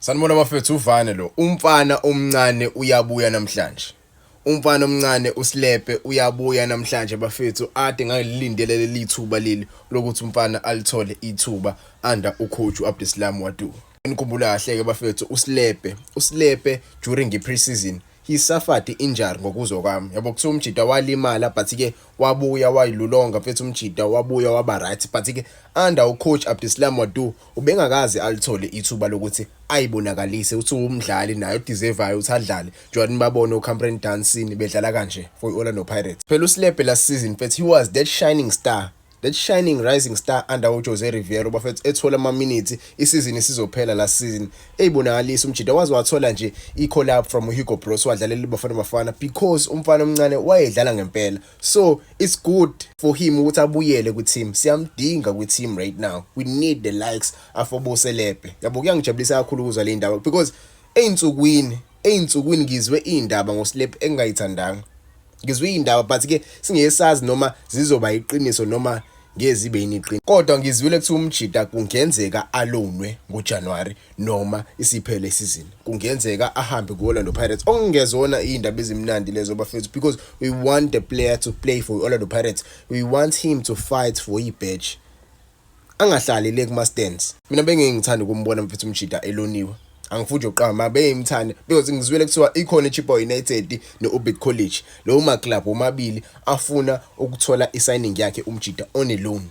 Sanibona bafethu uvane lo. Umfana omncane uyabuya namhlanje. Umfana omncane uSilepe uyabuya namhlanje bafethu ade ngilindele leli thuba leli lokuthi umfana alithole ithuba under ucoach uAbdeslam Wadu. Nikhumbula kahle ke bafethu uSilepe during i-preseason he suffered injury ngokuzwa kwami. Yabo kuthiwa umjida walimala but ke wabuya wayilulonga mfethu umjida wabuya waba right but ke under ucoach Abdeslam Wadu ubengakazi alithole ithuba lokuthi ayibonakalise uthi umdlali naye udeservayo uthi adlale njengoba nibabona uCameron Dancing bedlala kanje for Orlando Pirates. Phela uSilepe last season mfethu he was that shining star, that shining rising star under uJose Riveiro bafethu ethola ama minutes isizini isizophela last season eyibonakalisa umjida wazi wathola nje i-call up from Hugo Broos wadlalela Bafana because umfana omncane wayedlala ngempela. So it's good for him ukuthi abuyele ku team. Siyamdinga ku team right now. We need the likes of Silepe. Yabo kuyangijabulisa kakhulu ukuzwa le ndaba because eyinsukwini ngizwe indaba ngoSilepe engayithandanga. Ngizwe indaba but ke singesazi noma zizoba iqiniso noma ngezibe iniqiniso. Kodwa ngizwile ukuthi umjida kungenzeka alonwe ngoJanuary noma isiphele isizini. Kungenzeka ahambe kuOrlando Pirates. Okungezona indaba ezimnandi lezo bafethu because we want the player to play for Orlando Pirates. We want him to fight for i-badge. Angahlali le kuma stands. Mina bengengithanda ukumbona mfethu umjida eloniwe. Angifuje uqama beyimthanda because ngizwele kuthiwa ikhona iChippa United neUbit College lo ma club omabili afuna ukuthola isigning yakhe umjida on a loan.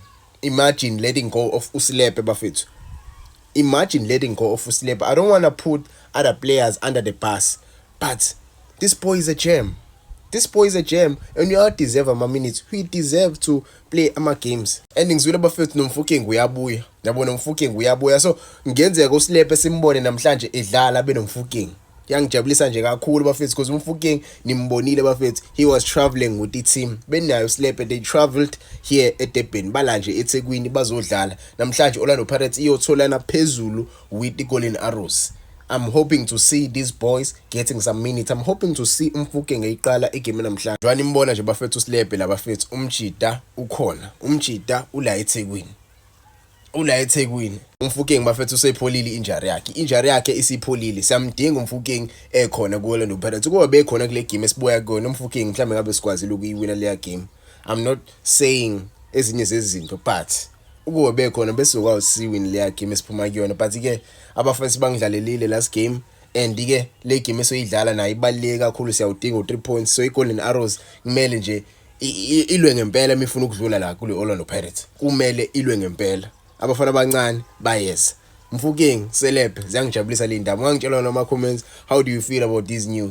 Imagine letting go of uSilepe bafethu. Imagine letting go of uSilepe. I don't want to put other players under the bus but this boy is a gem. This boy is a gem and you deserve ama minutes. We deserve to play ama games. And ngizwile bafethu noMfokeng uyabuya. Yabona uMfokeng uyabuya. So ngenzeka uSilepe simbone namhlanje edlala benomfokeng. Yangijabulisa nje kakhulu bafethu because uMfokeng nimbonile bafethu. He was traveling with the team. Benayo uSilepe they traveled here at Durban. Bala nje eThekwini bazodlala. Namhlanje Orlando Pirates iyotholana phezulu with the Golden Arrows. I'm hoping to see these boys getting some minutes. I'm hoping to see Mfokeng eyiqala igame namhlanje. Jwani imbona nje bafethu uSilepe la bafethu umjida ukhona. Umjida ula eThekwini. Ula eThekwini. Mfokeng bafethu usepholile injury yakhe. Injury yakhe isipholile. Siyamdinga Mfokeng ekhona kuOrlando Pirates. Kuba bekhona kule game esibuya kuyona Mfokeng mhlambe ngabe sikwazile ukuyiwina leya game. I'm not saying ezinye zezinto but ukuba bekhona bese ukwawusiwin leya game esiphuma kuyona but ke abafana bangidlalelile last game and ke le game esoyidlala nayo ibaluleke kakhulu siyawudinga u3 points so iGolden Arrows kumele nje ilwe ngempela mifuna ukudlula la kule Orlando Pirates kumele ilwe ngempela abafana abancane bayeza Mfokeng Silepe ziyangijabulisa le ndaba ngangitshela noma comments how do you feel about this news.